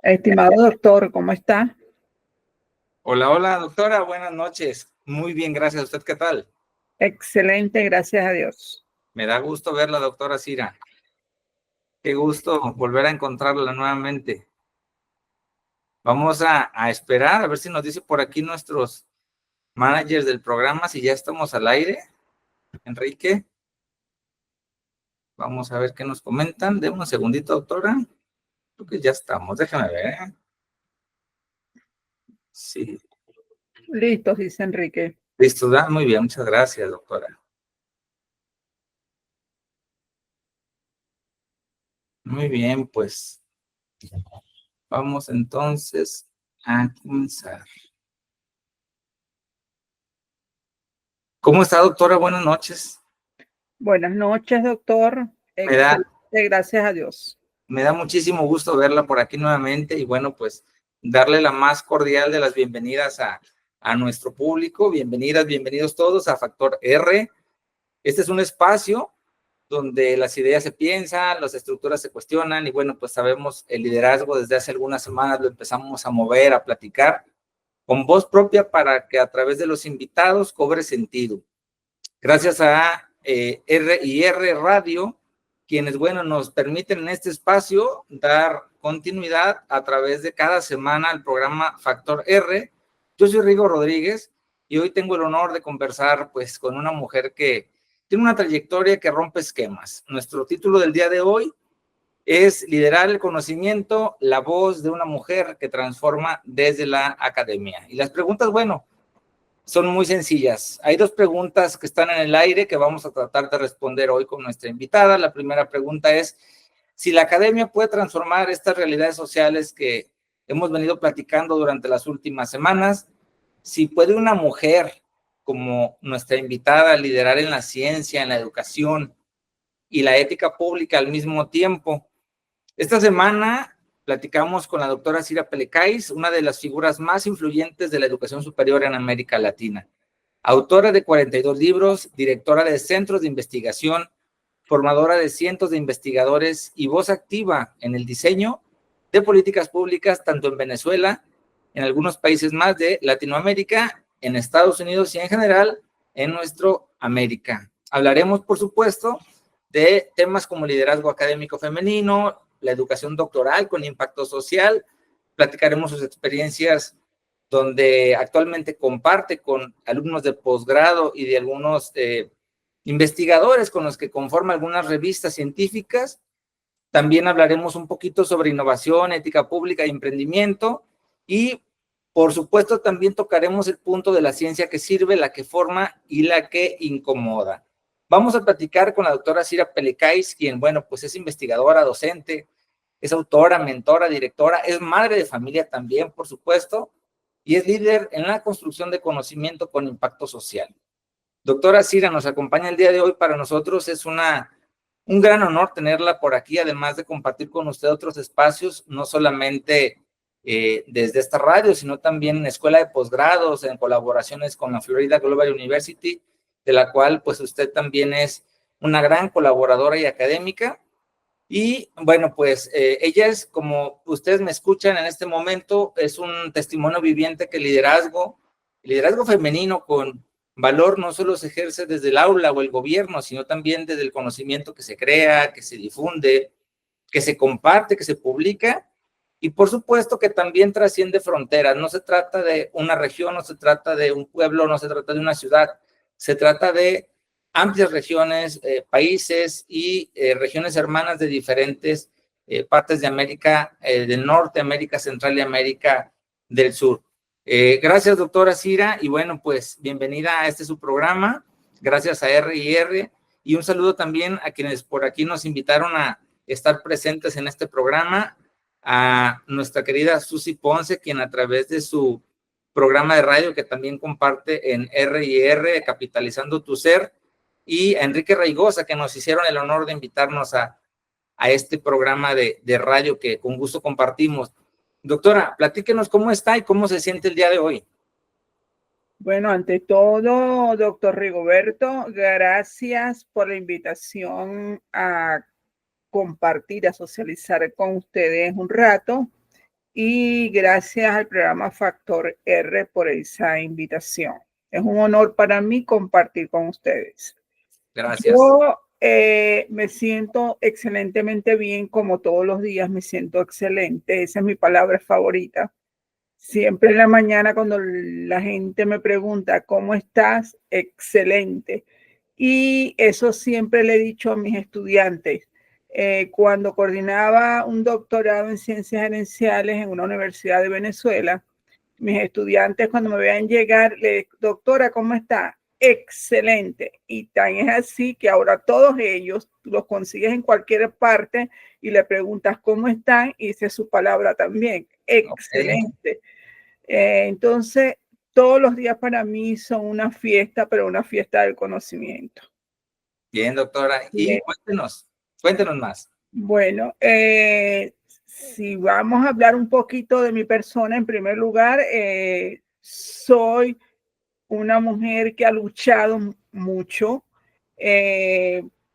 Estimado doctor, ¿cómo está? Hola, hola, doctora, buenas noches. Muy bien, gracias. ¿Usted qué tal? Excelente, gracias a Dios. Me da gusto verla, doctora Cira. Qué gusto volver a encontrarla nuevamente. Vamos a esperar a ver si nos dice por aquí nuestros managers del programa si ya estamos al aire. Enrique, vamos a ver qué nos comentan. Deme un segundito, doctora. Creo que ya estamos. Déjame ver. Sí, Listo, dice Enrique. listo. Muy bien, muchas gracias, doctora. Muy bien, pues vamos entonces a comenzar. ¿Cómo está, doctora? Buenas noches. Buenas noches, doctor. Me da, Excelente, gracias a Dios. me da muchísimo gusto verla por aquí nuevamente y bueno, pues darle la más cordial de las bienvenidas a nuestro público. Bienvenidas, bienvenidos todos a Factor R. Este es un espacio donde las ideas se piensan, las estructuras se cuestionan y bueno, pues sabemos el liderazgo desde hace algunas semanas lo empezamos a mover, a platicar con voz propia para que a través de los invitados cobre sentido. Gracias a R&R Radio, quienes, bueno, nos permiten en este espacio dar continuidad a través de cada semana al programa Factor R. Yo soy Rigo Rodríguez y hoy tengo el honor de conversar, pues, con una mujer que tiene una trayectoria que rompe esquemas. Nuestro título del día de hoy es Liderar el conocimiento, la voz de una mujer que transforma desde la academia. Y las preguntas, bueno, son muy sencillas. Hay dos preguntas que están en el aire que vamos a tratar de responder hoy con nuestra invitada. La primera pregunta es si la academia puede transformar estas realidades sociales que hemos venido platicando durante las últimas semanas. Si puede una mujer como nuestra invitada liderar en la ciencia, en la educación y la ética pública al mismo tiempo. Esta semana platicamos con la doctora Cira Pelecais, una de las figuras más influyentes de la educación superior en América Latina. Autora de 42 libros, directora de centros de investigación, formadora de cientos de investigadores y voz activa en el diseño de políticas públicas tanto en Venezuela, en algunos países más de Latinoamérica, en Estados Unidos y en general en nuestro América. Hablaremos, por supuesto, de temas como liderazgo académico femenino, la educación doctoral con impacto social, platicaremos sus experiencias donde actualmente comparte con alumnos de posgrado y de algunos investigadores con los que conforma algunas revistas científicas. También hablaremos un poquito sobre innovación, ética pública y emprendimiento. Y, por supuesto, también tocaremos el punto de la ciencia que sirve, la que forma y la que incomoda. Vamos a platicar con la doctora Cira Pelecais, quien, bueno, pues es investigadora, docente, es autora, mentora, directora, es madre de familia también, por supuesto, y es líder en la construcción de conocimiento con impacto social. Doctora Cira nos acompaña el día de hoy. Para nosotros es un gran honor tenerla por aquí, además de compartir con usted otros espacios, no solamente desde esta radio, sino también en escuela de posgrados, en colaboraciones con la Florida Global University, de la cual pues usted también es una gran colaboradora y académica. Y bueno, pues ella es, como ustedes me escuchan en este momento, es un testimonio viviente que el liderazgo femenino con valor no solo se ejerce desde el aula o el gobierno, sino también desde el conocimiento que se crea, que se difunde, que se comparte, que se publica y por supuesto que también trasciende fronteras. No se trata de una región, no se trata de un pueblo, no se trata de una ciudad, se trata de amplias regiones, países y regiones hermanas de diferentes partes de América del Norte, América Central y América del Sur. Gracias, doctora Cira, y bueno, pues bienvenida a su programa. Gracias a R&R y un saludo también a quienes por aquí nos invitaron a estar presentes en este programa, a nuestra querida Susi Ponce, quien a través de su programa de radio que también comparte en R&R, Capitalizando tu Ser, y a Enrique Raigosa, que nos hicieron el honor de invitarnos a este programa de radio que con gusto compartimos. Doctora, platíquenos cómo está y cómo se siente el día de hoy. Bueno, ante todo, doctor Rigoberto, gracias por la invitación a compartir, a socializar con ustedes un rato. y gracias al programa Factor R por esa invitación. Es un honor para mí compartir con ustedes. Gracias. Yo me siento excelentemente bien, como todos los días me siento excelente. Esa es mi palabra favorita. Siempre en la mañana cuando la gente me pregunta, ¿cómo estás? Excelente. Y eso siempre le he dicho a mis estudiantes. Cuando coordinaba un doctorado en ciencias gerenciales en una universidad de Venezuela, mis estudiantes cuando me vean llegar, doctora, ¿cómo está? Excelente. Y tan es así que ahora todos ellos los consigues en cualquier parte y le preguntas cómo están y esa es su palabra también. Excelente. Entonces, todos los días para mí son una fiesta, pero una fiesta del conocimiento. Bien, doctora. Y cuéntenos más. Bueno, si vamos a hablar un poquito de mi persona, en primer lugar, soy una mujer que ha luchado mucho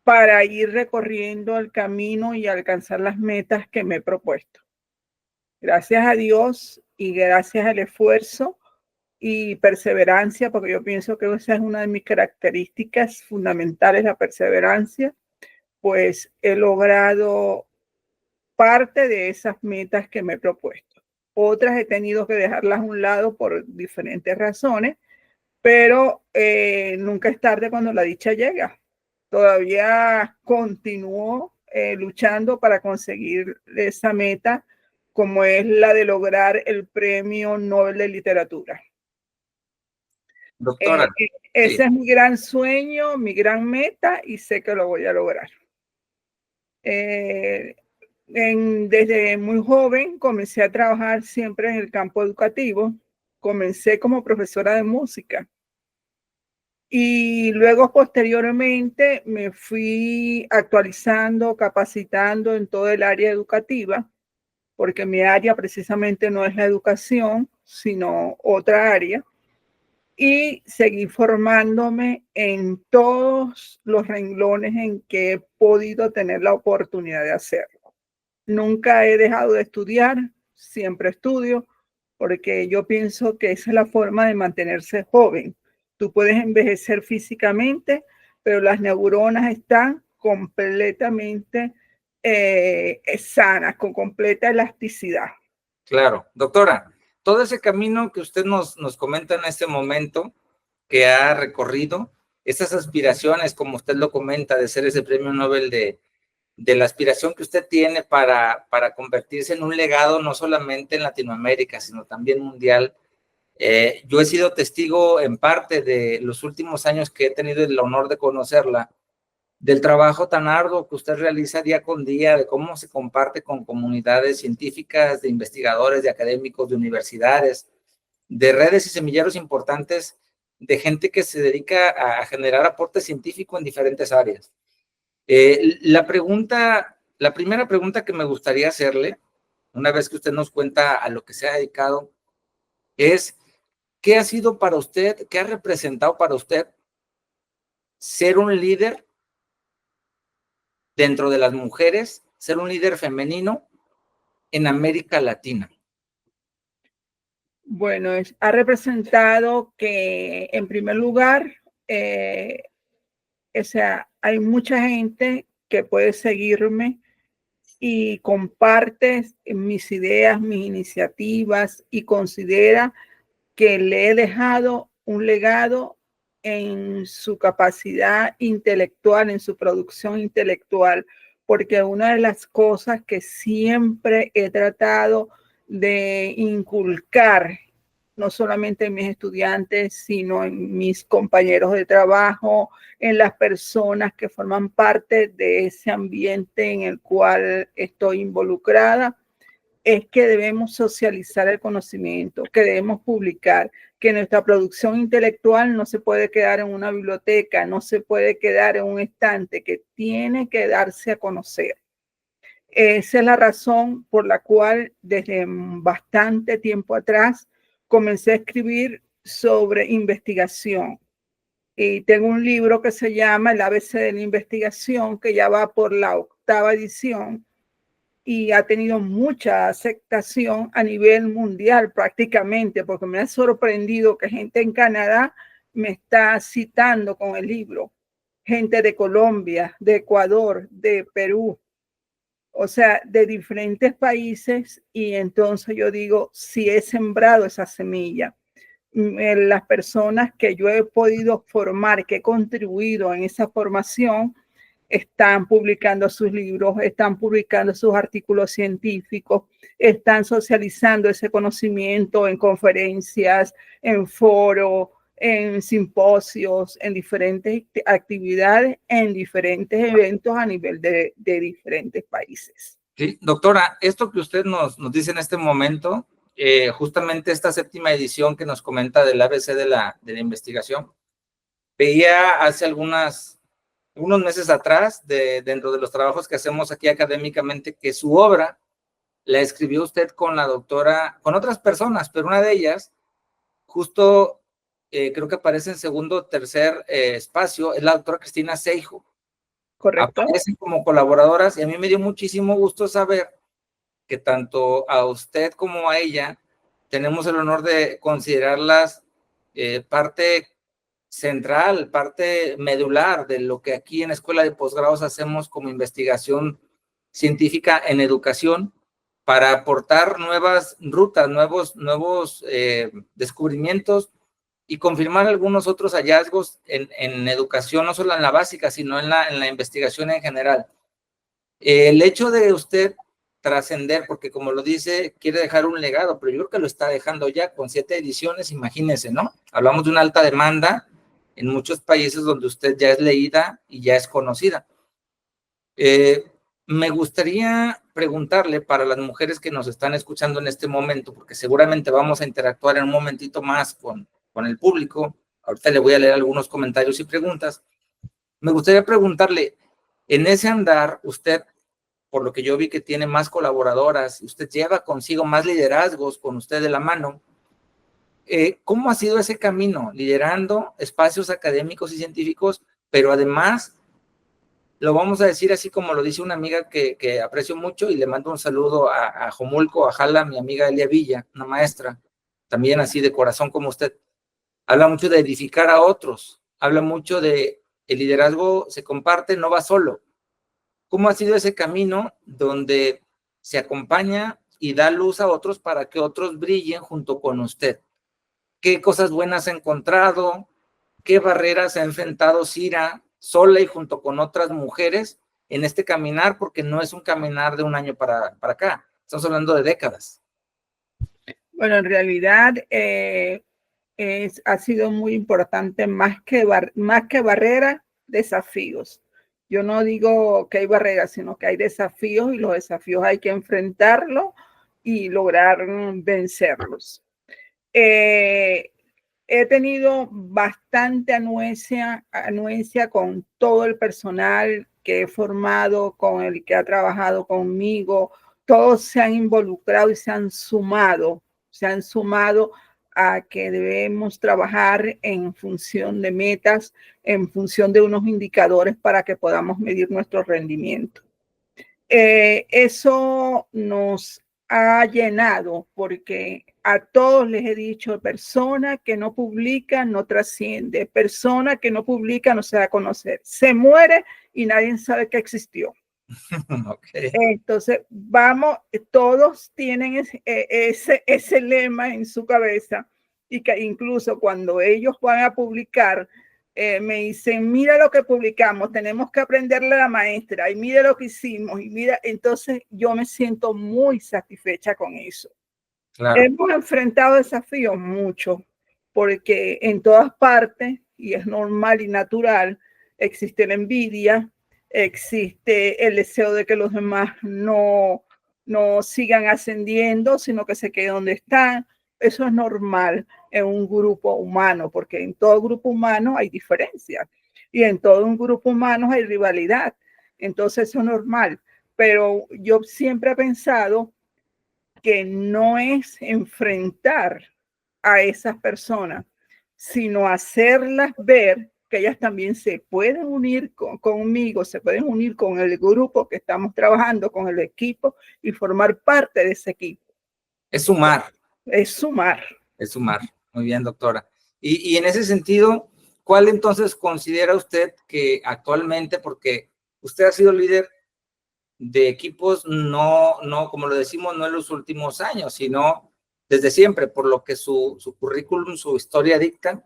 para ir recorriendo el camino y alcanzar las metas que me he propuesto. Gracias a Dios y gracias al esfuerzo y perseverancia, porque yo pienso que esa es una de mis características fundamentales, la perseverancia, pues he logrado parte de esas metas que me he propuesto. Otras he tenido que dejarlas a un lado por diferentes razones, pero nunca es tarde cuando la dicha llega. Todavía continúo luchando para conseguir esa meta, como es la de lograr el Premio Nobel de Literatura. Doctora. Ese Sí. es mi gran sueño, mi gran meta y sé que lo voy a lograr. Desde muy joven comencé a trabajar siempre en el campo educativo. Comencé como profesora de música y luego posteriormente me fui actualizando, capacitando en todo el área educativa, porque mi área precisamente no es la educación, sino otra área. Y seguí formándome en todos los renglones en que he podido tener la oportunidad de hacerlo. Nunca he dejado de estudiar, siempre estudio, porque yo pienso que esa es la forma de mantenerse joven. Tú puedes envejecer físicamente, pero las neuronas están completamente sanas, con completa elasticidad. Claro. Doctora, todo ese camino que usted nos comenta en este momento, que ha recorrido, esas aspiraciones, como usted lo comenta, de ser ese premio Nobel, de la aspiración que usted tiene para convertirse en un legado, no solamente en Latinoamérica, sino también mundial. Yo he sido testigo en parte de los últimos años que he tenido el honor de conocerla, del trabajo tan arduo que usted realiza día con día, de cómo se comparte con comunidades científicas, de investigadores, de académicos, de universidades, de redes y semilleros importantes, de gente que se dedica a generar aporte científico en diferentes áreas. La primera pregunta que me gustaría hacerle, una vez que usted nos cuenta a lo que se ha dedicado, es, ¿qué ha sido para usted, qué ha representado para usted ser un líder dentro de las mujeres, ser un líder femenino en América Latina? Bueno, ha representado que, en primer lugar, o sea, hay mucha gente que puede seguirme y comparte mis ideas, mis iniciativas y considera que le he dejado un legado en su capacidad intelectual, en su producción intelectual, porque una de las cosas que siempre he tratado de inculcar, no solamente en mis estudiantes, sino en mis compañeros de trabajo, en las personas que forman parte de ese ambiente en el cual estoy involucrada, es que debemos socializar el conocimiento, que debemos publicar, que nuestra producción intelectual no se puede quedar en una biblioteca, no se puede quedar en un estante, que tiene que darse a conocer. Esa es la razón por la cual desde bastante tiempo atrás comencé a escribir sobre investigación. Y tengo un libro que se llama El ABC de la investigación, que ya va por la 8ª edición. y ha tenido mucha aceptación a nivel mundial prácticamente, porque me ha sorprendido que gente en Canadá me está citando con el libro, gente de Colombia, de Ecuador, de Perú, o sea, de diferentes países, y entonces yo digo, si he sembrado esa semilla, las personas que yo he podido formar, que he contribuido en esa formación, están publicando sus libros, están publicando sus artículos científicos, están socializando ese conocimiento en conferencias, en foros, en simposios, en diferentes actividades, en diferentes eventos a nivel de diferentes países. Sí, doctora, esto que usted nos dice en este momento, justamente esta 7ª edición que nos comenta del ABC de la investigación, veía hace unos meses atrás, dentro de los trabajos que hacemos aquí académicamente, que su obra la escribió usted con la doctora, con otras personas, pero una de ellas, justo creo que aparece en segundo o tercer espacio, es la doctora Cristina Seijo. Correcto. Aparecen como colaboradoras y a mí me dio muchísimo gusto saber que tanto a usted como a ella tenemos el honor de considerarlas parte central, parte medular de lo que aquí en la Escuela de Posgrados hacemos como investigación científica en educación para aportar nuevas rutas, nuevos descubrimientos y confirmar algunos otros hallazgos en educación, no solo en la básica, sino en la investigación en general. El hecho de usted trascender, porque como lo dice, quiere dejar un legado, pero yo creo que lo está dejando ya con 7 ediciones, imagínense, ¿no? Hablamos de una alta demanda en muchos países donde usted ya es leída y ya es conocida. Me gustaría preguntarle para las mujeres que nos están escuchando en este momento, porque seguramente vamos a interactuar en un momentito más con el público. Ahorita le voy a leer algunos comentarios y preguntas. Me gustaría preguntarle, en ese andar, usted, por lo que yo vi que tiene más colaboradoras, usted lleva consigo más liderazgos con usted de la mano. ¿Cómo ha sido ese camino? Liderando espacios académicos y científicos, pero además, lo vamos a decir así como lo dice una amiga que aprecio mucho y le mando un saludo a Jomulco, a Jala, mi amiga Elia Villa, una maestra, también así de corazón como usted. Habla mucho de edificar a otros, habla mucho de el liderazgo se comparte, no va solo. ¿Cómo ha sido ese camino donde se acompaña y da luz a otros para que otros brillen junto con usted? ¿Qué cosas buenas ha encontrado? ¿Qué barreras ha enfrentado Cira sola y junto con otras mujeres en este caminar? Porque no es un caminar de un año para acá, estamos hablando de décadas. Bueno, en realidad ha sido muy importante, más que barreras, desafíos. Yo no digo que hay barreras, sino que hay desafíos y los desafíos hay que enfrentarlos y lograr vencerlos. He tenido bastante anuencia con todo el personal que he formado, con el que ha trabajado conmigo. Todos se han involucrado y se han sumado a que debemos trabajar en función de metas, en función de unos indicadores para que podamos medir nuestro rendimiento. Eso nos ha llenado porque a todos les he dicho, persona que no publica no trasciende, persona que no publica no se da a conocer, se muere y nadie sabe que existió. Okay. Entonces, todos tienen ese lema en su cabeza y que incluso cuando ellos van a publicar, me dicen, mira lo que publicamos, tenemos que aprenderle a la maestra y mira lo que hicimos y mira, entonces yo me siento muy satisfecha con eso. Claro. Hemos enfrentado desafíos mucho porque en todas partes, y es normal y natural, existe la envidia, existe el deseo de que los demás no sigan ascendiendo, sino que se queden donde están. Eso es normal en un grupo humano, porque en todo grupo humano hay diferencias y en todo un grupo humano hay rivalidad. Entonces eso es normal. Pero yo siempre he pensado que no es enfrentar a esas personas, sino hacerlas ver que ellas también se pueden unir conmigo, se pueden unir con el grupo que estamos trabajando, con el equipo y formar parte de ese equipo. Es sumar. Es sumar. Es sumar. Muy bien, doctora. Y en ese sentido, ¿cuál entonces considera usted que actualmente, porque usted ha sido líder de equipos, no, como lo decimos, no en los últimos años, sino desde siempre, por lo que su currículum, su historia dicta,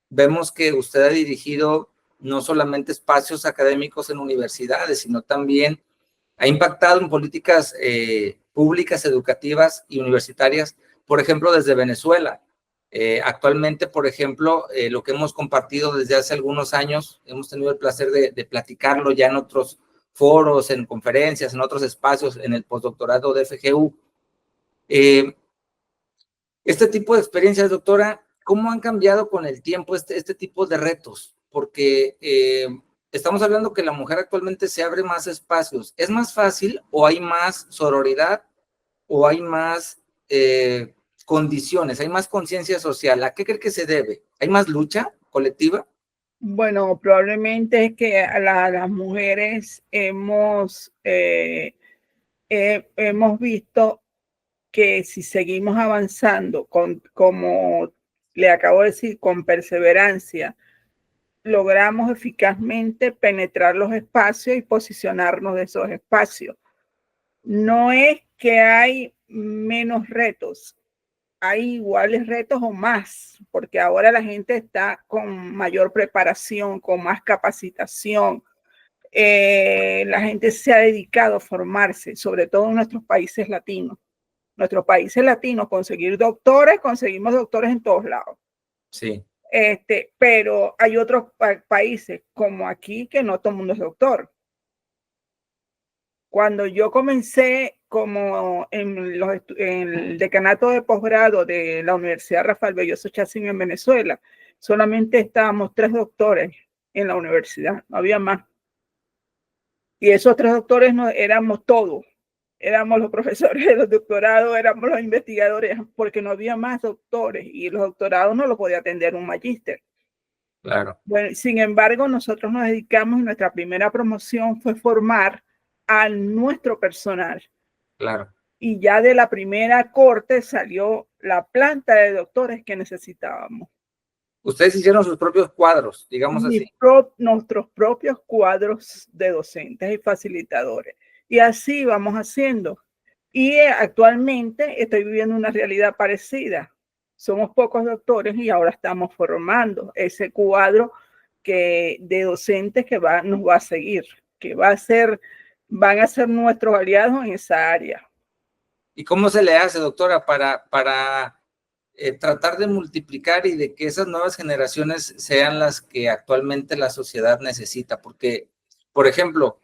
vemos que usted ha dirigido no solamente espacios académicos en universidades, sino también ha impactado en políticas públicas, educativas y universitarias, por ejemplo, desde Venezuela. Actualmente, por ejemplo, lo que hemos compartido desde hace algunos años, hemos tenido el placer de platicarlo ya en otros foros, en conferencias, en otros espacios, en el postdoctorado de FGU. Este tipo de experiencias, doctora, ¿cómo han cambiado con el tiempo este tipo de retos? Porque estamos hablando que la mujer actualmente se abre más espacios. ¿Es más fácil o hay más sororidad o hay más condiciones, hay más conciencia social? ¿A qué cree que se debe? ¿Hay más lucha colectiva? Bueno, probablemente es que las mujeres hemos visto que si seguimos avanzando como le acabo de decir, con perseverancia, logramos eficazmente penetrar los espacios y posicionarnos de esos espacios. No es que hay menos retos, hay iguales retos o más, porque ahora la gente está con mayor preparación, con más capacitación. La gente se ha dedicado a formarse, sobre todo en nuestros países latinos. Nuestros países latinos, conseguimos doctores en todos lados. Sí. Pero hay otros países como aquí que no todo el mundo es doctor. Cuando yo comencé como en el decanato de posgrado de la Universidad Rafael Belloso Chacín en Venezuela, solamente estábamos 3 doctores en la universidad, no había más. Y esos 3 doctores no éramos todos. Éramos los profesores de los doctorados, éramos los investigadores, porque no había más doctores y los doctorados no los podía atender un magíster. Claro. Bueno, sin embargo, nosotros nos dedicamos, nuestra primera promoción fue formar a nuestro personal. Claro. Y ya de la primera corte salió la planta de doctores que necesitábamos. Ustedes hicieron sus propios cuadros, digamos así. Nuestros propios cuadros de docentes y facilitadores. Y así vamos haciendo. Y actualmente estoy viviendo una realidad parecida. Somos pocos doctores y ahora estamos formando ese cuadro de docentes que nos va a seguir, que van a ser nuestros aliados en esa área. ¿Y cómo se le hace, doctora, para tratar de multiplicar y de que esas nuevas generaciones sean las que actualmente la sociedad necesita? Porque, por ejemplo,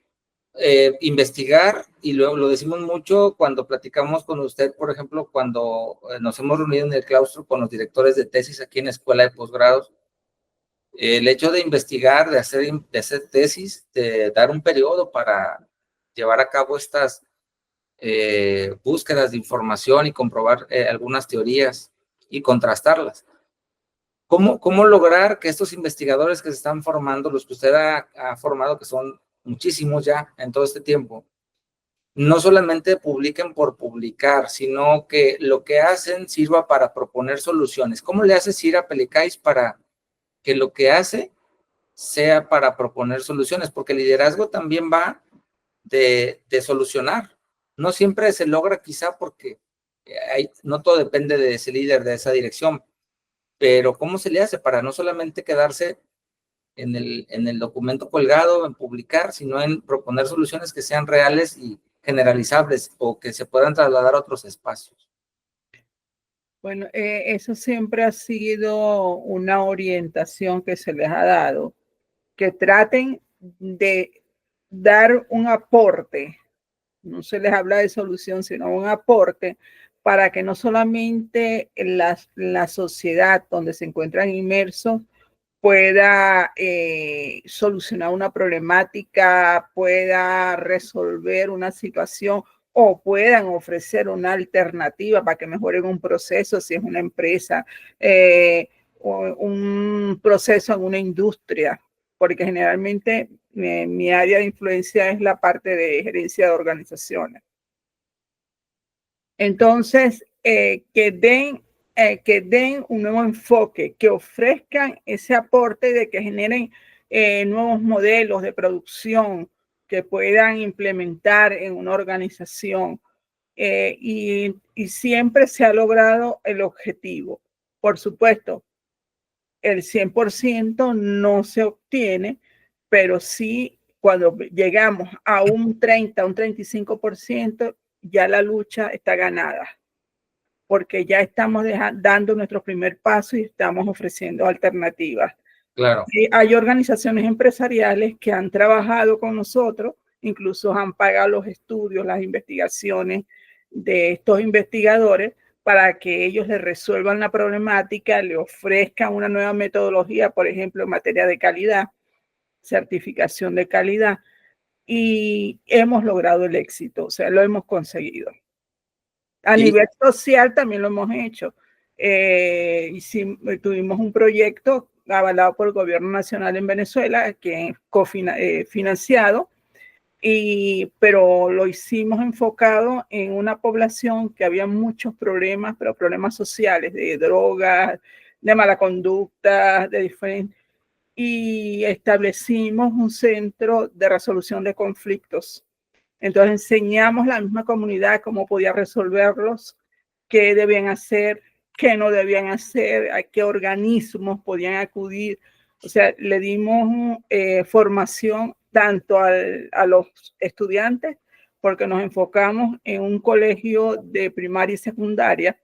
investigar, y luego lo decimos mucho cuando platicamos con usted, por ejemplo, cuando nos hemos reunido en el claustro con los directores de tesis aquí en la escuela de posgrados, el hecho de investigar, de hacer tesis, de dar un periodo para llevar a cabo estas búsquedas de información y comprobar algunas teorías y contrastarlas. ¿Cómo lograr que estos investigadores que se están formando, los que usted ha formado, que son muchísimos ya en todo este tiempo, no solamente publiquen por publicar, sino que lo que hacen sirva para proponer soluciones? ¿Cómo le hace Cira Pelicais para que lo que hace sea para proponer soluciones? Porque el liderazgo también va de solucionar. No siempre se logra, quizá porque no todo depende de ese líder, de esa dirección, pero ¿cómo se le hace para no solamente quedarse en el documento colgado, en publicar, sino en proponer soluciones que sean reales y generalizables o que se puedan trasladar a otros espacios? Bueno, eso siempre ha sido una orientación que se les ha dado, que traten de dar un aporte, no se les habla de solución, sino un aporte para que no solamente la sociedad donde se encuentran inmersos pueda solucionar una problemática, pueda resolver una situación o puedan ofrecer una alternativa para que mejoren un proceso, si es una empresa, un proceso en una industria, porque generalmente mi área de influencia es la parte de gerencia de organizaciones. Entonces, que den un nuevo enfoque, que ofrezcan ese aporte de que generen nuevos modelos de producción que puedan implementar en una organización. Y siempre se ha logrado el objetivo. Por supuesto, el 100% no se obtiene, pero sí cuando llegamos a un 30, un 35%, ya la lucha está ganada, porque ya estamos dando nuestro primer paso y estamos ofreciendo alternativas. Claro. Hay organizaciones empresariales que han trabajado con nosotros, incluso han pagado los estudios, las investigaciones de estos investigadores para que ellos les resuelvan la problemática, le ofrezcan una nueva metodología, por ejemplo, en materia de calidad, certificación de calidad, y hemos logrado el éxito, o sea, lo hemos conseguido. A nivel social también lo hemos hecho. Tuvimos un proyecto avalado por el gobierno nacional en Venezuela, que es financiado, pero lo hicimos enfocado en una población que había muchos problemas, pero problemas sociales, de drogas, de mala conducta, de diferentes. Y establecimos un centro de resolución de conflictos. Entonces enseñamos a la misma comunidad cómo podía resolverlos, qué debían hacer, qué no debían hacer, a qué organismos podían acudir. O sea, le dimos formación tanto a los estudiantes, porque nos enfocamos en un colegio de primaria y secundaria,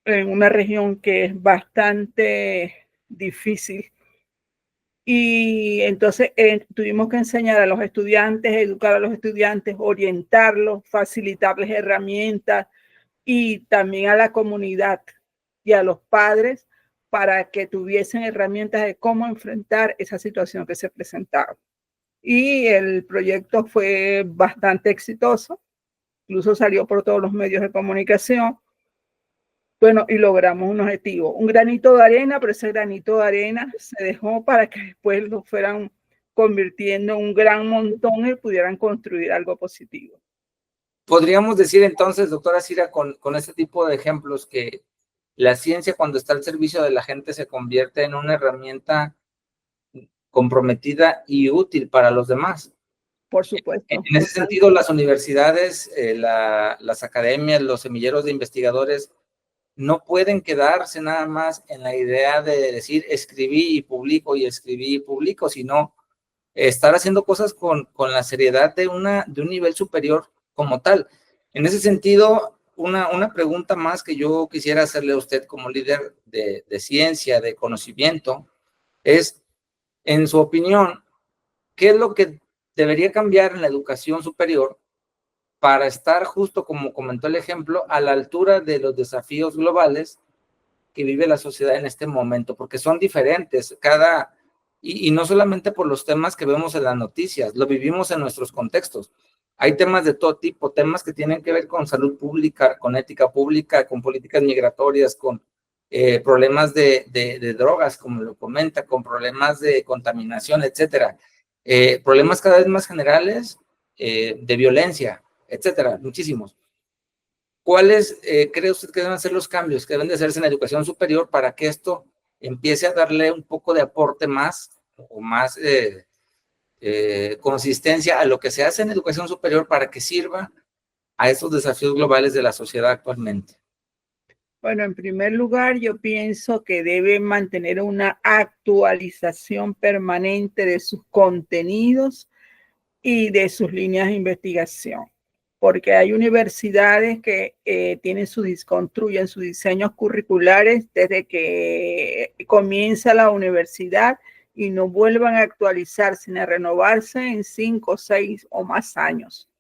en una región que es bastante difícil. Y entonces tuvimos que enseñar a los estudiantes, educar a los estudiantes, orientarlos, facilitarles herramientas, y también a la comunidad y a los padres para que tuviesen herramientas de cómo enfrentar esa situación que se presentaba. Y el proyecto fue bastante exitoso, incluso salió por todos los medios de comunicación. Bueno, y logramos un objetivo, un granito de arena, pero ese granito de arena se dejó para que después lo fueran convirtiendo en un gran montón y pudieran construir algo positivo. Podríamos decir entonces, doctora Cira, con este tipo de ejemplos, que la ciencia, cuando está al servicio de la gente, se convierte en una herramienta comprometida y útil para los demás. Por supuesto. En ese sentido, las universidades, las academias, los semilleros de investigadores no pueden quedarse nada más en la idea de decir escribí y publico, sino estar haciendo cosas con la seriedad de un nivel superior como tal. En ese sentido, una pregunta más que yo quisiera hacerle a usted como líder de ciencia, de conocimiento, es, en su opinión, ¿qué es lo que debería cambiar en la educación superior para estar, justo como comentó el ejemplo, a la altura de los desafíos globales que vive la sociedad en este momento? Porque son diferentes, y no solamente por los temas que vemos en las noticias, lo vivimos en nuestros contextos. Hay temas de todo tipo, temas que tienen que ver con salud pública, con ética pública, con políticas migratorias, con problemas de drogas, como lo comenta, con problemas de contaminación, etcétera. Problemas cada vez más generales de violencia, etcétera, muchísimos. ¿Cuáles cree usted que deben ser los cambios que deben de hacerse en la educación superior para que esto empiece a darle un poco de aporte más o más consistencia a lo que se hace en educación superior para que sirva a esos desafíos globales de la sociedad actualmente? Bueno, en primer lugar, yo pienso que debe mantener una actualización permanente de sus contenidos y de sus líneas de investigación, porque hay universidades que construyen sus diseños curriculares desde que comienza la universidad y no vuelvan a actualizarse ni a renovarse en 5, 6 o más años.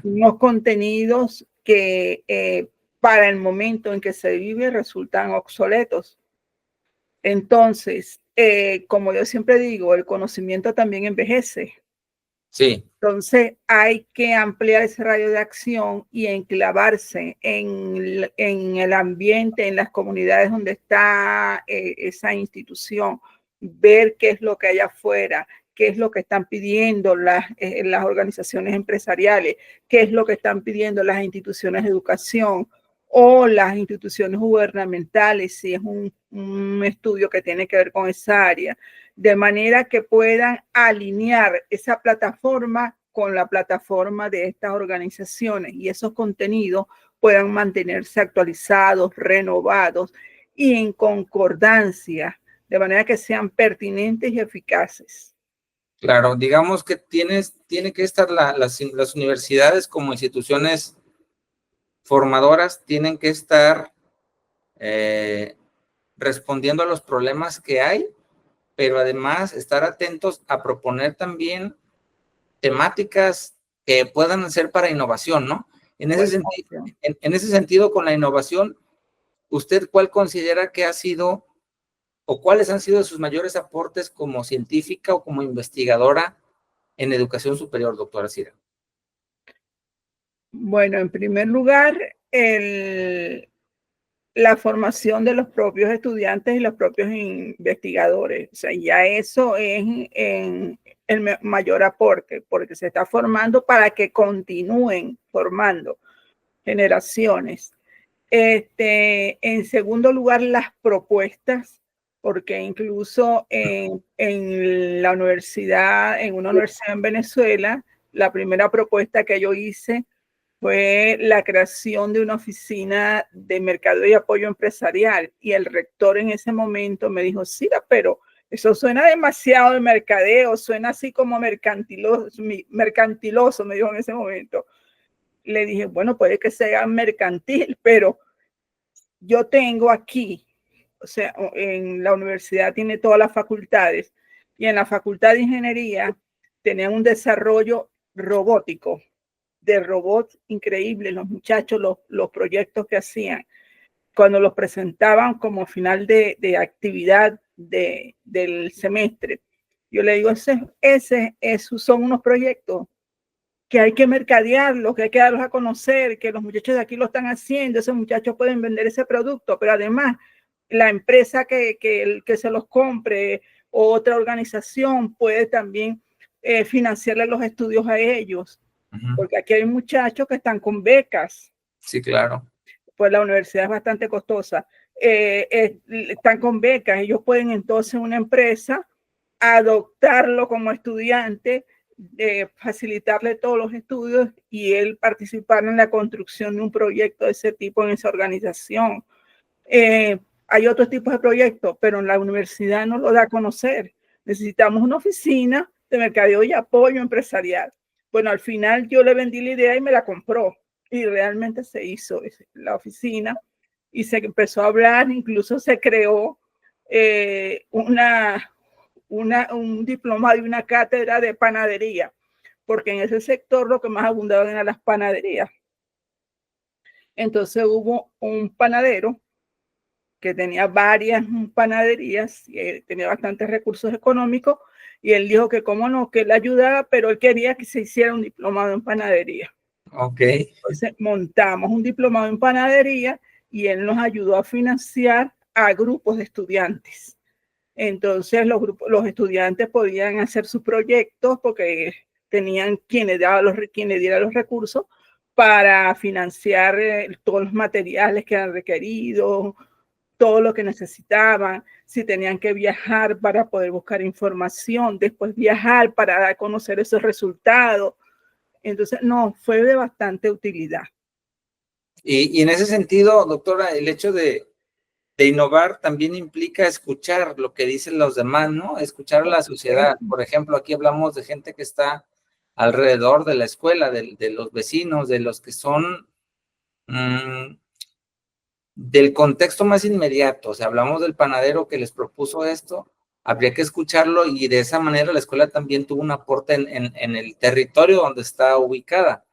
Unos contenidos que para el momento en que se vive resultan obsoletos. Entonces, como yo siempre digo, el conocimiento también envejece. Sí. Entonces hay que ampliar ese radio de acción y enclavarse en el ambiente, en las comunidades donde está esa institución, ver qué es lo que hay afuera, qué es lo que están pidiendo las organizaciones empresariales, qué es lo que están pidiendo las instituciones de educación o las instituciones gubernamentales, si es un estudio que tiene que ver con esa área, de manera que puedan alinear esa plataforma con la plataforma de estas organizaciones y esos contenidos puedan mantenerse actualizados, renovados y en concordancia, de manera que sean pertinentes y eficaces. Claro, digamos que tiene que estar las universidades como instituciones formadoras, tienen que estar respondiendo a los problemas que hay, pero además estar atentos a proponer también temáticas que puedan ser para innovación, ¿no? En ese sentido, con la innovación, ¿usted cuál considera que ha sido o cuáles han sido sus mayores aportes como científica o como investigadora en educación superior, doctora Cira? Bueno, en primer lugar, la formación de los propios estudiantes y los propios investigadores. O sea, ya eso es el mayor aporte, porque se está formando para que continúen formando generaciones. En segundo lugar, las propuestas, porque incluso en la universidad, en una universidad en Venezuela, la primera propuesta que yo hice fue la creación de una oficina de mercado y apoyo empresarial. Y el rector en ese momento me dijo, sí, pero eso suena demasiado de mercadeo, suena así como mercantiloso, me dijo en ese momento. Le dije, bueno, puede que sea mercantil, pero yo tengo aquí, o sea, en la universidad tiene todas las facultades y en la facultad de ingeniería tenían un desarrollo robótico de robots increíbles, los muchachos, los proyectos que hacían, cuando los presentaban como final de actividad del semestre. Yo le digo, esos son unos proyectos que hay que mercadearlos, que hay que darlos a conocer, que los muchachos de aquí lo están haciendo, esos muchachos pueden vender ese producto, pero además la empresa que se los compre o otra organización puede también financiarle los estudios a ellos, porque aquí hay muchachos que están con becas. Sí, claro. Pues la universidad es bastante costosa. Están con becas, ellos pueden entonces una empresa adoptarlo como estudiante, facilitarle todos los estudios y él participar en la construcción de un proyecto de ese tipo en esa organización. Hay otros tipos de proyectos, pero en la universidad no lo da a conocer. Necesitamos una oficina de mercadeo y apoyo empresarial. Bueno, al final yo le vendí la idea y me la compró y realmente se hizo la oficina y se empezó a hablar, incluso se creó un diplomado y una cátedra de panadería, porque en ese sector lo que más abundaban eran las panaderías. Entonces hubo un panadero que tenía varias panaderías, tenía bastantes recursos económicos, y él dijo que cómo no, que él ayudaba, pero él quería que se hiciera un diplomado en panadería. Ok. Entonces montamos un diplomado en panadería y él nos ayudó a financiar a grupos de estudiantes. Entonces los estudiantes podían hacer sus proyectos porque tenían quienes dieran los recursos para financiar todos los materiales que eran requeridos, todo lo que necesitaban, si tenían que viajar para poder buscar información, después viajar para dar a conocer esos resultados. Entonces, no, fue de bastante utilidad. Y en ese sentido, doctora, el hecho de innovar también implica escuchar lo que dicen los demás, ¿no? Escuchar a la sociedad. Por ejemplo, aquí hablamos de gente que está alrededor de la escuela, de los vecinos, de los que son del contexto más inmediato. O sea, hablamos del panadero que les propuso esto, habría que escucharlo y de esa manera la escuela también tuvo un aporte en el territorio donde está ubicada.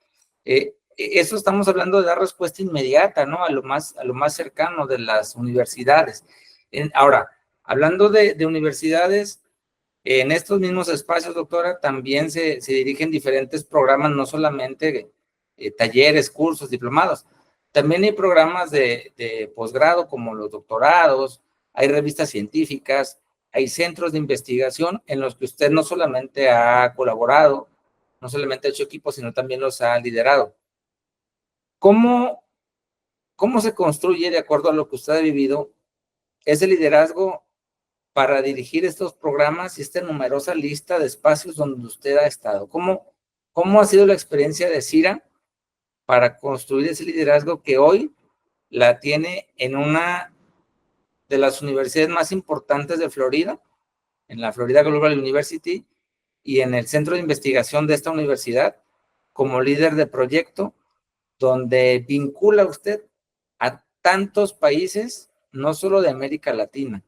Eso estamos hablando de dar respuesta inmediata, ¿no? A lo más cercano de las universidades. Ahora, hablando de universidades, En estos mismos espacios, doctora, también se dirigen diferentes programas, no solamente talleres, cursos, diplomados. También hay programas de posgrado como los doctorados, hay revistas científicas, hay centros de investigación en los que usted no solamente ha colaborado, no solamente ha hecho equipo, sino también los ha liderado. ¿Cómo se construye, de acuerdo a lo que usted ha vivido, ese liderazgo para dirigir estos programas y esta numerosa lista de espacios donde usted ha estado? ¿Cómo ha sido la experiencia de Cira para construir ese liderazgo que hoy la tiene en una de las universidades más importantes de Florida, en la Florida Global University, y en el centro de investigación de esta universidad, como líder de proyecto, donde vincula usted a tantos países, no solo de América Latina,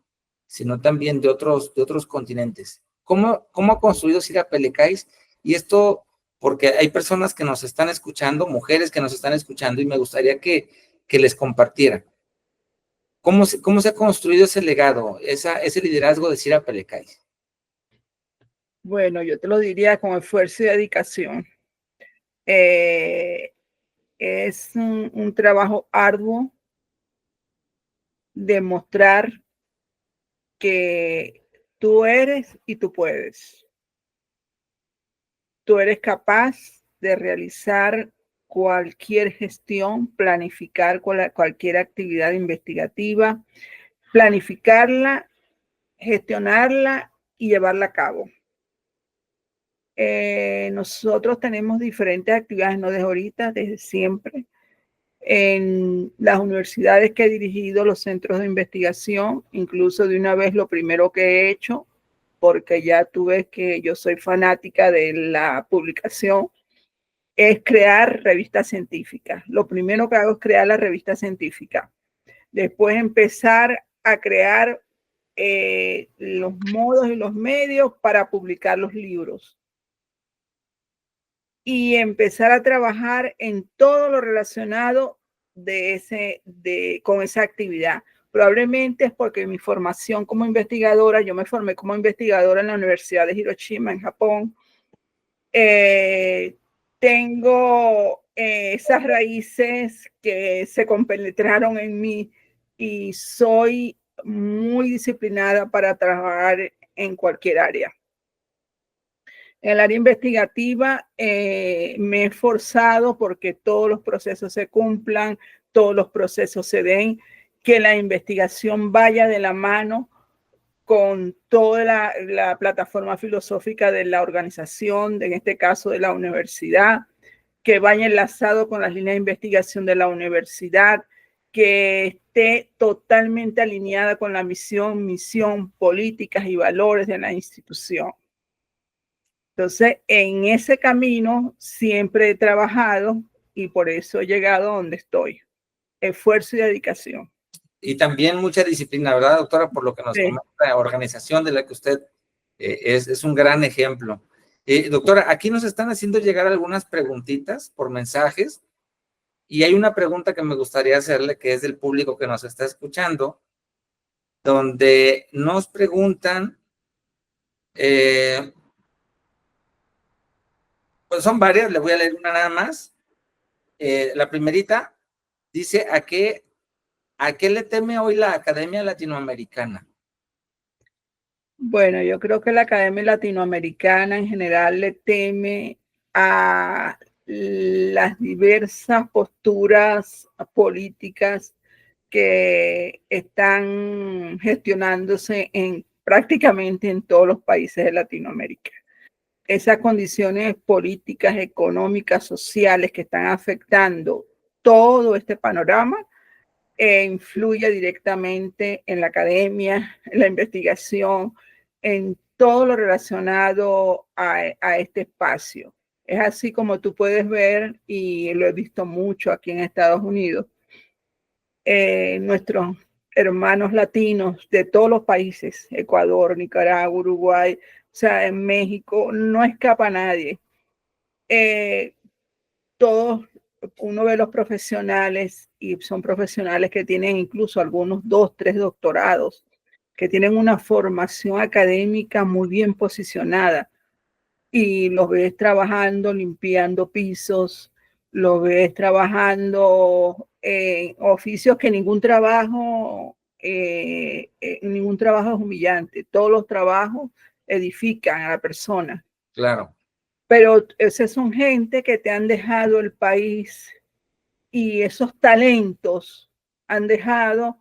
sino también de otros continentes? ¿Cómo ha construido Cira Pelecais? Y esto, porque hay personas que nos están escuchando, mujeres que nos están escuchando, y me gustaría que les compartiera. ¿Cómo se ha construido ese legado, ese liderazgo de Cira Pelecais? Bueno, yo te lo diría con esfuerzo y dedicación. Es un trabajo arduo demostrar que tú eres y tú puedes. Tú eres capaz de realizar cualquier gestión, planificar cualquier actividad investigativa, planificarla, gestionarla y llevarla a cabo. Nosotros tenemos diferentes actividades, no desde ahorita, desde siempre. En las universidades que he dirigido, los centros de investigación, incluso de una vez lo primero que he hecho, porque ya tú ves que yo soy fanática de la publicación, es crear revistas científicas. Lo primero que hago es crear la revista científica. Después empezar a crear los modos y los medios para publicar los libros. Y empezar a trabajar en todo lo relacionado con esa actividad. Probablemente es porque mi formación como investigadora, yo me formé como investigadora en la Universidad de Hiroshima, en Japón. Tengo esas raíces que se compenetraron en mí y soy muy disciplinada para trabajar en cualquier área. En el área investigativa me he esforzado porque todos los procesos se cumplan, todos los procesos se den, que la investigación vaya de la mano con toda la plataforma filosófica de la organización, en este caso de la universidad, que vaya enlazado con las líneas de investigación de la universidad, que esté totalmente alineada con la misión, políticas y valores de la institución. Entonces, en ese camino siempre he trabajado y por eso he llegado a donde estoy. Esfuerzo y dedicación. Y también mucha disciplina, ¿verdad, doctora? Por lo que nos comenta, la organización de la que usted es un gran ejemplo. Doctora, aquí nos están haciendo llegar algunas preguntitas por mensajes, y hay una pregunta que me gustaría hacerle, que es del público que nos está escuchando, donde nos preguntan, pues son varias, le voy a leer una nada más. La primerita dice, ¿a qué le teme hoy la Academia Latinoamericana? Bueno, yo creo que la Academia Latinoamericana en general le teme a las diversas posturas políticas que están gestionándose prácticamente en todos los países de Latinoamérica. Esas condiciones políticas, económicas, sociales que están afectando todo este panorama influye directamente en la academia, en la investigación, en todo lo relacionado a este espacio. Es así como tú puedes ver, y lo he visto mucho aquí en Estados Unidos, nuestros hermanos latinos de todos los países, Ecuador, Nicaragua, Uruguay, o sea, en México, no escapa nadie. Todos, uno ve los profesionales y son profesionales que tienen incluso algunos 2, 3 doctorados. que tienen una formación académica muy bien posicionada y los ves trabajando, limpiando pisos, los ves trabajando en oficios que ningún trabajo es humillante. Todos los trabajos edifican a la persona. Claro. Pero esas son gente que te han dejado el país y esos talentos han dejado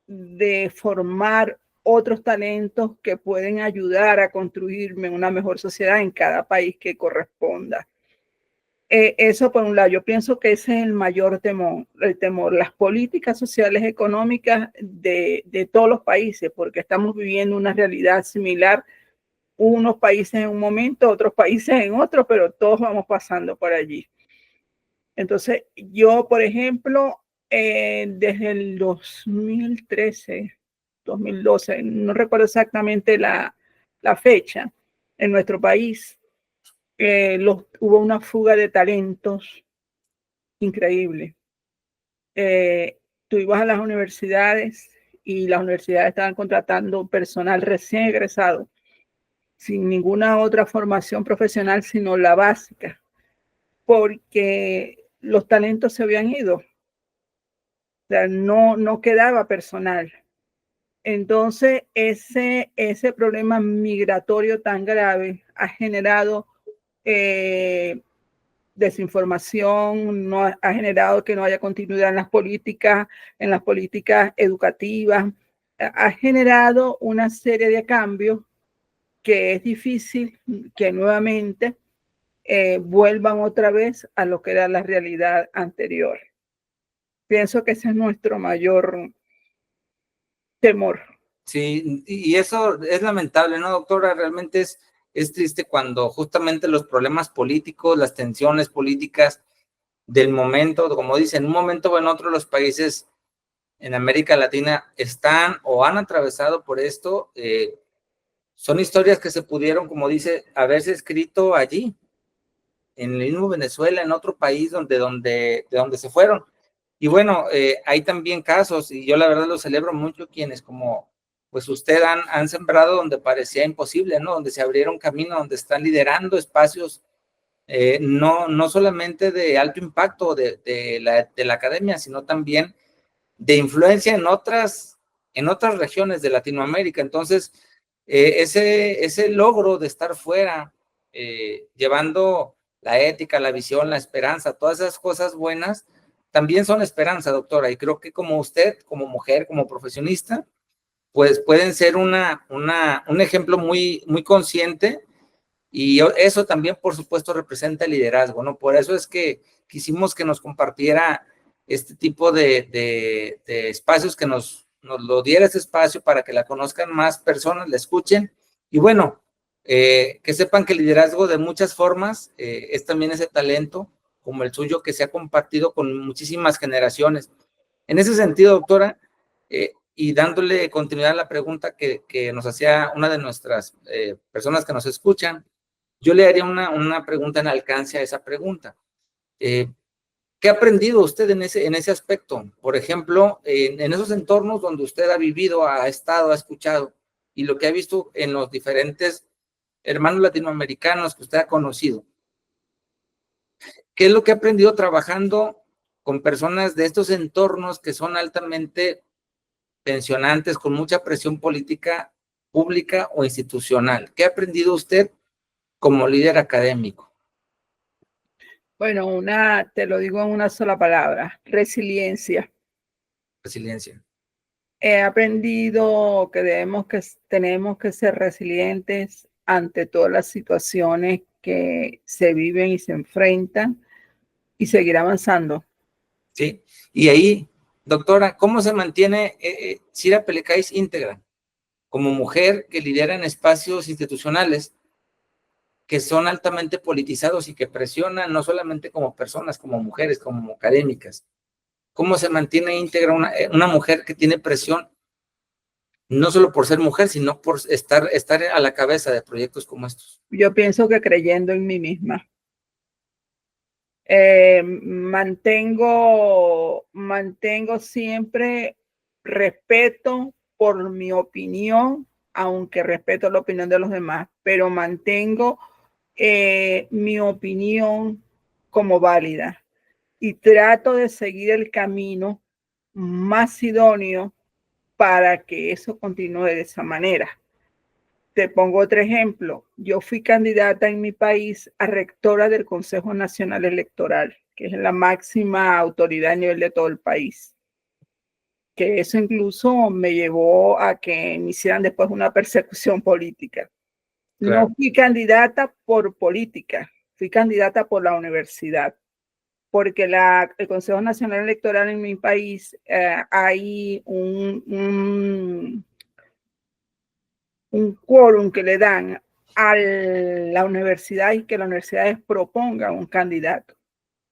de formar otros talentos que pueden ayudar a construirme una mejor sociedad en cada país que corresponda. Eso por un lado, yo pienso que ese es el mayor temor, las políticas sociales económicas de todos los países, porque estamos viviendo una realidad similar, unos países en un momento, otros países en otro, pero todos vamos pasando por allí. Entonces, yo, por ejemplo, desde el 2013, 2012, no recuerdo exactamente la fecha, en nuestro país hubo una fuga de talentos increíble. Tú ibas a las universidades y las universidades estaban contratando personal recién egresado, sin ninguna otra formación profesional, sino la básica, porque los talentos se habían ido. O sea, no quedaba personal. Entonces, ese problema migratorio tan grave ha generado desinformación, no ha generado que no haya continuidad en las políticas educativas, ha generado una serie de cambios que es difícil que nuevamente vuelvan otra vez a lo que era la realidad anterior. Pienso que ese es nuestro mayor temor. Sí, y eso es lamentable, ¿no, doctora? Realmente es triste cuando justamente los problemas políticos, las tensiones políticas del momento, como dicen, en un momento o en otro los países en América Latina están o han atravesado por esto. Son historias que se pudieron, como dice, haberse escrito allí, en el mismo Venezuela, en otro país de donde se fueron. Y bueno, hay también casos, y yo la verdad lo celebro mucho, quienes como pues usted han sembrado donde parecía imposible, ¿no? Donde se abrieron camino, donde están liderando espacios, no solamente de alto impacto de la academia, sino también de influencia en otras regiones de Latinoamérica. Entonces, ese logro de estar fuera, llevando la ética, la visión, la esperanza, todas esas cosas buenas, también son esperanza, doctora, y creo que como usted, como mujer, como profesionista, pues pueden ser un ejemplo muy, muy consciente, y eso también, por supuesto, representa el liderazgo, ¿no? Por eso es que quisimos que nos compartiera este tipo de espacios, que nos lo diera ese espacio para que la conozcan más personas, la escuchen, y bueno, que sepan que el liderazgo de muchas formas es también ese talento como el suyo que se ha compartido con muchísimas generaciones. En ese sentido, doctora, y dándole continuidad a la pregunta que nos hacía una de nuestras personas que nos escuchan, yo le haría una pregunta en alcance a esa pregunta. ¿Qué ha aprendido usted en ese aspecto? Por ejemplo, en esos entornos donde usted ha vivido, ha estado, ha escuchado, y lo que ha visto en los diferentes hermanos latinoamericanos que usted ha conocido. ¿Qué es lo que ha aprendido trabajando con personas de estos entornos que son altamente tensionantes, con mucha presión política, pública o institucional? ¿Qué ha aprendido usted como líder académico? Bueno, te lo digo en una sola palabra: resiliencia. Resiliencia. He aprendido que tenemos que ser resilientes ante todas las situaciones que se viven y se enfrentan, y seguir avanzando. Sí, y ahí, doctora, ¿cómo se mantiene Cira Pelecais íntegra como mujer que lidera en espacios institucionales que son altamente politizados y que presionan no solamente como personas, como mujeres, como académicas? ¿Cómo se mantiene íntegra una mujer que tiene presión no solo por ser mujer, sino por estar a la cabeza de proyectos como estos? Yo pienso que creyendo en mí misma. Mantengo siempre respeto por mi opinión, aunque respeto la opinión de los demás, pero mantengo mi opinión como válida y trato de seguir el camino más idóneo para que eso continúe de esa manera. Te pongo otro ejemplo. Yo fui candidata en mi país a rectora del Consejo Nacional Electoral, que es la máxima autoridad a nivel de todo el país. Que eso incluso me llevó a que me hicieran después una persecución política. Claro. No fui candidata por política, fui candidata por la universidad, porque el Consejo Nacional Electoral en mi país hay un quórum que le dan a la universidad y que la universidad proponga un candidato.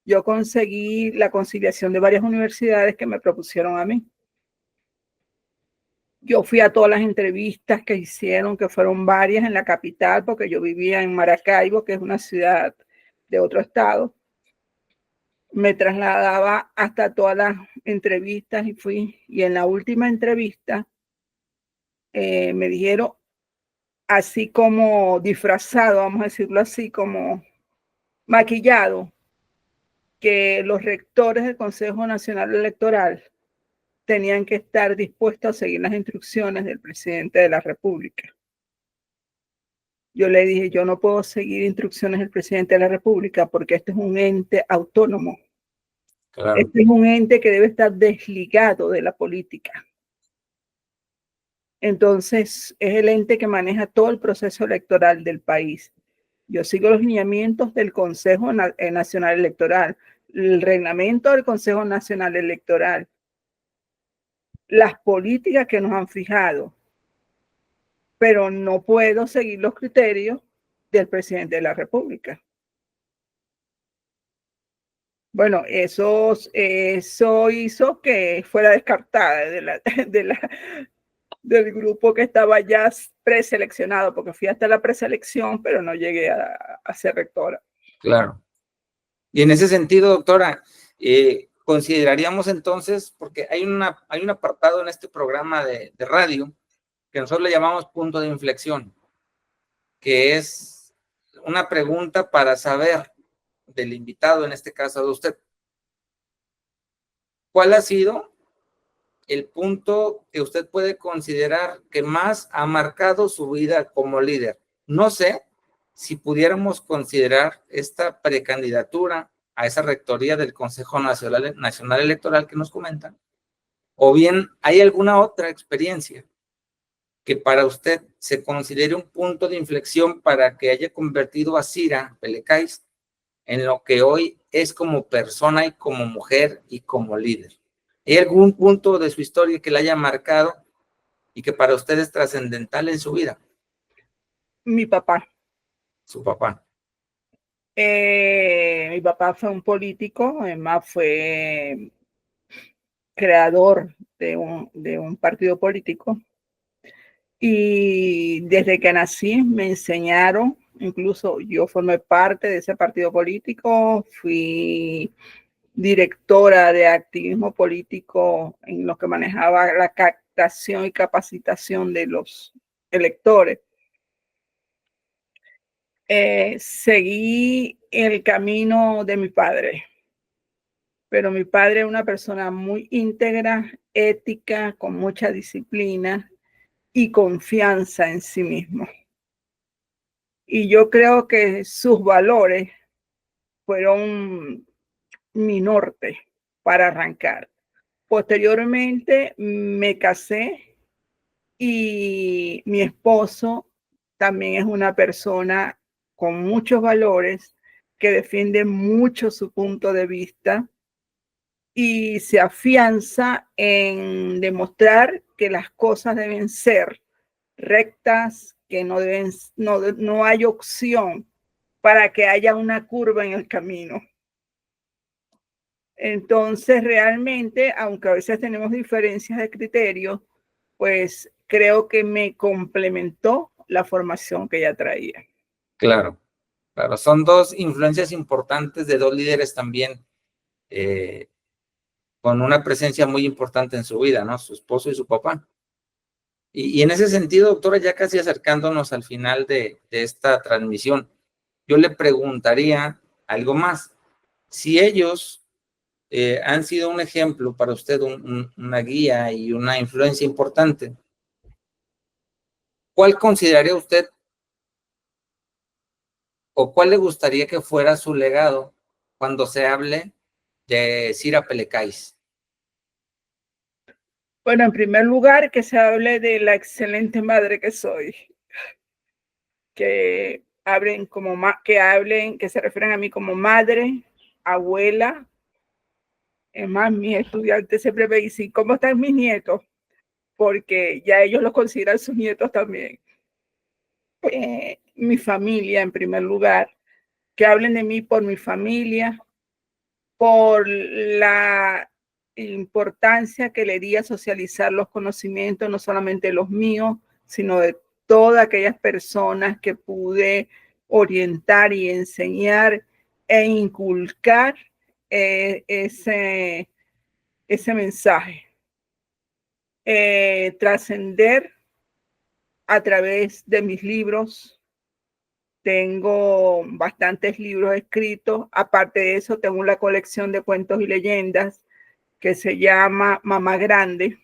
Yo conseguí la conciliación de varias universidades que me propusieron a mí. Yo fui a todas las entrevistas que hicieron, que fueron varias en la capital, porque yo vivía en Maracaibo, que es una ciudad de otro estado. Me trasladaba hasta todas las entrevistas y fui. Y en la última entrevista me dijeron, así como disfrazado, vamos a decirlo así, como maquillado, que los rectores del Consejo Nacional Electoral tenían que estar dispuestos a seguir las instrucciones del presidente de la República. Yo le dije, yo no puedo seguir instrucciones del presidente de la República porque este es un ente autónomo. Claro. Este es un ente que debe estar desligado de la política. Entonces, es el ente que maneja todo el proceso electoral del país. Yo sigo los lineamientos del Consejo Nacional Electoral, el reglamento del Consejo Nacional Electoral, las políticas que nos han fijado, pero no puedo seguir los criterios del presidente de la República. Bueno, eso hizo que fuera descartada del grupo que estaba ya preseleccionado, porque fui hasta la preselección, pero no llegué a ser rectora. Claro. Y en ese sentido, doctora, consideraríamos entonces, porque hay un apartado en este programa de radio que nosotros le llamamos punto de inflexión, que es una pregunta para saber del invitado, en este caso de usted, ¿cuál ha sido el punto que usted puede considerar que más ha marcado su vida como líder? No sé si pudiéramos considerar esta precandidatura a esa rectoría del Consejo Nacional Electoral que nos comentan, o bien hay alguna otra experiencia que para usted se considere un punto de inflexión para que haya convertido a Cira Pelecais en lo que hoy es como persona y como mujer y como líder. ¿Hay algún punto de su historia que la haya marcado y que para usted es trascendental en su vida? Mi papá. Su papá. Mi papá fue un político, además fue creador de un partido político. Y desde que nací me enseñaron, incluso yo formé parte de ese partido político, fui directora de activismo político en lo que manejaba la captación y capacitación de los electores. Seguí el camino de mi padre, pero mi padre es una persona muy íntegra, ética, con mucha disciplina y confianza en sí mismo. Y yo creo que sus valores fueron mi norte para arrancar. Posteriormente me casé y mi esposo también es una persona con muchos valores que defiende mucho su punto de vista y se afianza en demostrar que las cosas deben ser rectas, que no hay opción para que haya una curva en el camino. Entonces, realmente, aunque a veces tenemos diferencias de criterio, pues creo que me complementó la formación que ella traía. Claro, claro. Son dos influencias importantes de dos líderes también, con una presencia muy importante en su vida, ¿no? Su esposo y su papá. Y en ese sentido, doctora, ya casi acercándonos al final de esta transmisión, yo le preguntaría algo más. Si ellos han sido un ejemplo para usted, una guía y una influencia importante, ¿cuál consideraría usted o cuál le gustaría que fuera su legado cuando se hable de Cira Pelecais? Bueno, en primer lugar, que se hable de la excelente madre que soy, que que se refieren a mí como madre, abuela. Es más, mis estudiantes siempre me dicen, ¿cómo están mis nietos? Porque ya ellos los consideran sus nietos también. Mi familia, en primer lugar, que hablen de mí por mi familia, por la importancia que le di a socializar los conocimientos, no solamente los míos, sino de todas aquellas personas que pude orientar y enseñar e inculcar ese mensaje. Trascender a través de mis libros. Tengo bastantes libros escritos. Aparte de eso, tengo una colección de cuentos y leyendas que se llama Mamá Grande.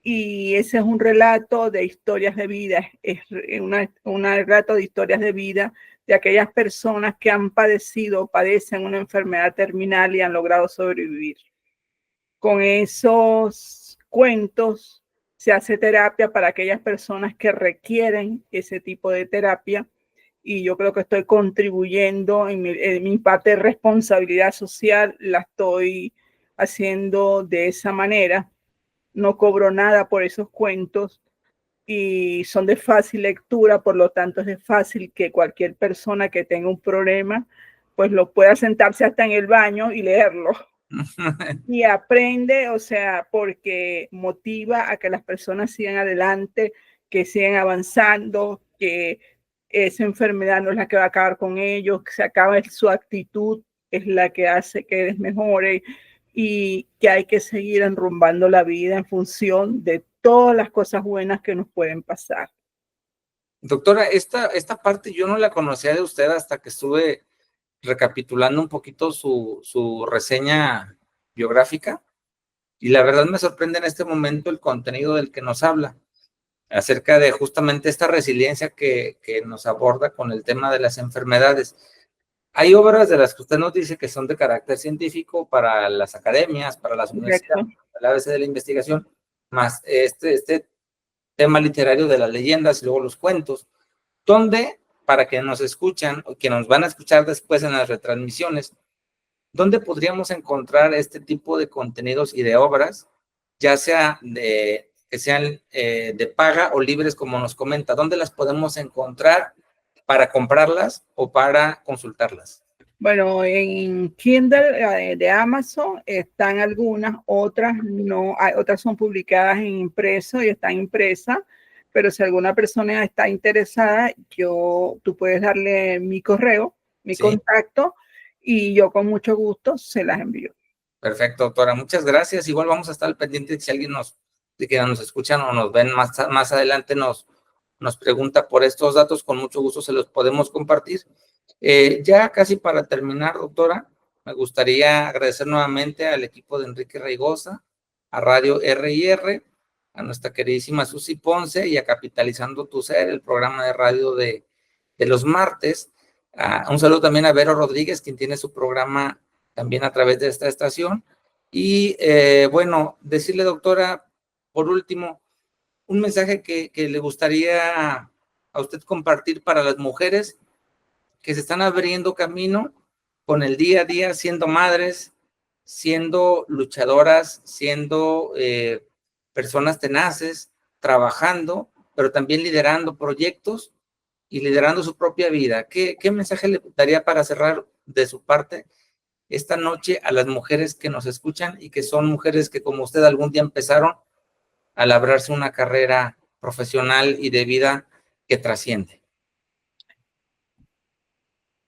Y ese es un relato de historias de vida, es un relato de historias de vida de aquellas personas que han padecido o padecen una enfermedad terminal y han logrado sobrevivir. Con esos cuentos se hace terapia para aquellas personas que requieren ese tipo de terapia, y yo creo que estoy contribuyendo en mi parte de responsabilidad social, la estoy haciendo de esa manera. No cobro nada por esos cuentos y son de fácil lectura, por lo tanto es de fácil que cualquier persona que tenga un problema pues lo pueda sentarse hasta en el baño y leerlo. Y aprende, o sea, porque motiva a que las personas sigan adelante, que sigan avanzando, que esa enfermedad no es la que va a acabar con ellos, que se acaba su actitud, es la que hace que les mejore, y que hay que seguir enrumbando la vida en función de todas las cosas buenas que nos pueden pasar. Doctora, esta parte yo no la conocía de usted hasta que estuve recapitulando un poquito su reseña biográfica, y la verdad me sorprende en este momento el contenido del que nos habla, acerca de justamente esta resiliencia que nos aborda con el tema de las enfermedades. Hay obras de las que usted nos dice que son de carácter científico para las academias, para las universidades, Correcto. para la ABC de la investigación, más este tema literario de las leyendas y luego los cuentos, donde, para que nos escuchan o que nos van a escuchar después en las retransmisiones, ¿dónde podríamos encontrar este tipo de contenidos y de obras, ya sea que sean de paga o libres, como nos comenta? ¿Dónde las podemos encontrar para comprarlas o para consultarlas? Bueno, en Kindle de Amazon están algunas, otras no, otras son publicadas en impreso y están impresas, pero si alguna persona está interesada, tú puedes darle mi correo, mi contacto, y yo con mucho gusto se las envío. Perfecto, doctora, muchas gracias. Igual vamos a estar al pendiente si alguien nos escuchan o nos ven más adelante, nos pregunta por estos datos, con mucho gusto se los podemos compartir. Ya casi para terminar, doctora, me gustaría agradecer nuevamente al equipo de Enrique Reigosa, a Radio R&R, a nuestra queridísima Susi Ponce y a Capitalizando tu Ser, el programa de radio de los martes. Un saludo también a Vero Rodríguez, quien tiene su programa también a través de esta estación. Y bueno, decirle, doctora, por último, un mensaje que le gustaría a usted compartir para las mujeres que se están abriendo camino con el día a día, siendo madres, siendo luchadoras, siendo personas tenaces, trabajando, pero también liderando proyectos y liderando su propia vida. ¿Qué mensaje le daría para cerrar de su parte esta noche a las mujeres que nos escuchan y que son mujeres que, como usted, algún día empezaron a labrarse una carrera profesional y de vida que trasciende?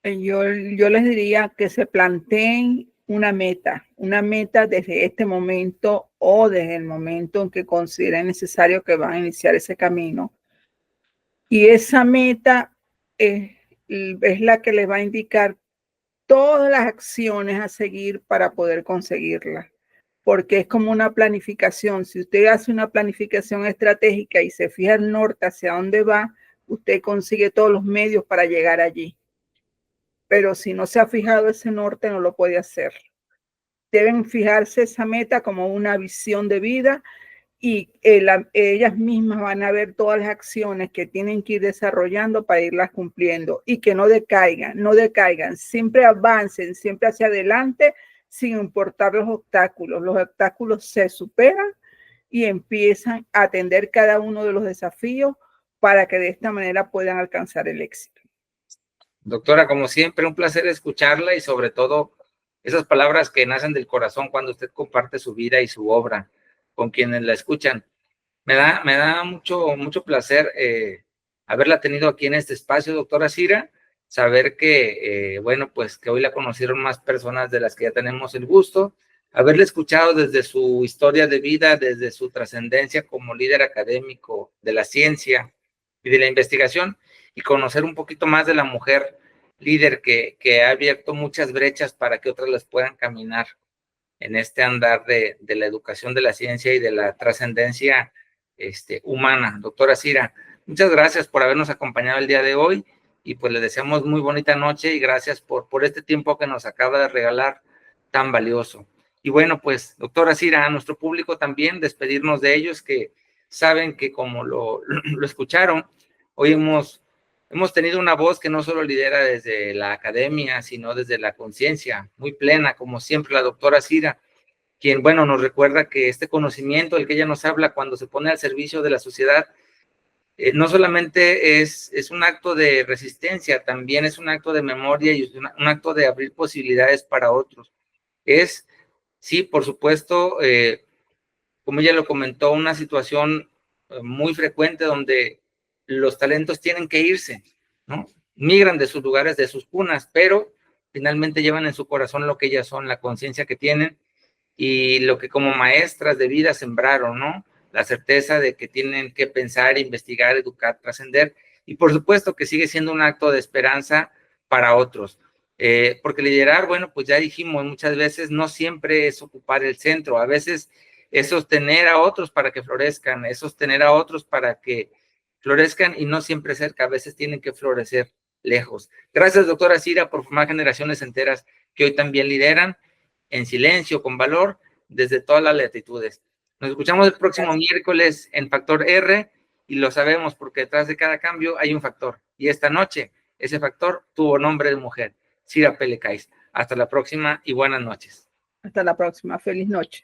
Yo les diría que se planteen una meta desde este momento o desde el momento en que consideren necesario que van a iniciar ese camino. Y esa meta es la que les va a indicar todas las acciones a seguir para poder conseguirla, porque es como una planificación. Si usted hace una planificación estratégica y se fija el norte hacia dónde va, usted consigue todos los medios para llegar allí. Pero si no se ha fijado ese norte, no lo puede hacer. Deben fijarse esa meta como una visión de vida y ellas mismas van a ver todas las acciones que tienen que ir desarrollando para irlas cumpliendo y que no decaigan, siempre avancen, siempre hacia adelante sin importar los obstáculos. Los obstáculos se superan y empiezan a atender cada uno de los desafíos para que de esta manera puedan alcanzar el éxito. Doctora, como siempre, un placer escucharla y sobre todo esas palabras que nacen del corazón cuando usted comparte su vida y su obra con quienes la escuchan. Me da mucho placer haberla tenido aquí en este espacio, doctora Cira, saber que, bueno, pues que hoy la conocieron más personas de las que ya tenemos el gusto, haberla escuchado desde su historia de vida, desde su trascendencia como líder académico de la ciencia y de la investigación, y conocer un poquito más de la mujer líder que ha abierto muchas brechas para que otras las puedan caminar en este andar de la educación de la ciencia y de la trascendencia humana. Doctora Cira, muchas gracias por habernos acompañado el día de hoy y pues le deseamos muy bonita noche y gracias por este tiempo que nos acaba de regalar tan valioso. Y bueno, pues, doctora Cira, a nuestro público también despedirnos de ellos que saben que como lo escucharon, hoy hemos tenido una voz que no solo lidera desde la academia, sino desde la conciencia, muy plena, como siempre la doctora Cira, quien, bueno, nos recuerda que este conocimiento del que ella nos habla cuando se pone al servicio de la sociedad, no solamente es un acto de resistencia, también es un acto de memoria y un acto de abrir posibilidades para otros. Es, sí, por supuesto, como ella lo comentó, una situación muy frecuente donde los talentos tienen que irse, ¿no? Migran de sus lugares, de sus cunas, pero finalmente llevan en su corazón lo que ellas son, la conciencia que tienen y lo que como maestras de vida sembraron, ¿no? La certeza de que tienen que pensar, investigar, educar, trascender, y por supuesto que sigue siendo un acto de esperanza para otros. Porque liderar, bueno, pues ya dijimos muchas veces, no siempre es ocupar el centro, a veces es sostener a otros para que florezcan, es sostener a otros para que florezcan y no siempre cerca, a veces tienen que florecer lejos. Gracias, doctora Cira, por formar generaciones enteras que hoy también lideran en silencio, con valor, desde todas las latitudes. Nos escuchamos el próximo miércoles en Factor R y lo sabemos porque detrás de cada cambio hay un factor. Y esta noche ese factor tuvo nombre de mujer, Cira Pelecais. Hasta la próxima y buenas noches. Hasta la próxima. Feliz noche.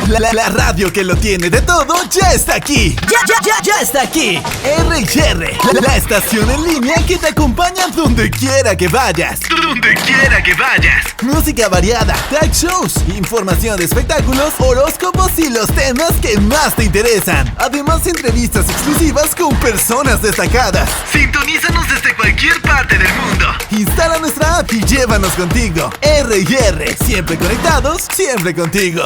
La radio que lo tiene de todo ya está aquí. Ya está aquí. R&R, la estación en línea que te acompaña donde quiera que vayas. Música variada, talk shows, información de espectáculos, horóscopos y los temas que más te interesan. Además, entrevistas exclusivas con personas destacadas. Sintonízanos desde cualquier parte del mundo. Instala nuestra app y llévanos contigo. R&R, siempre conectados, siempre contigo.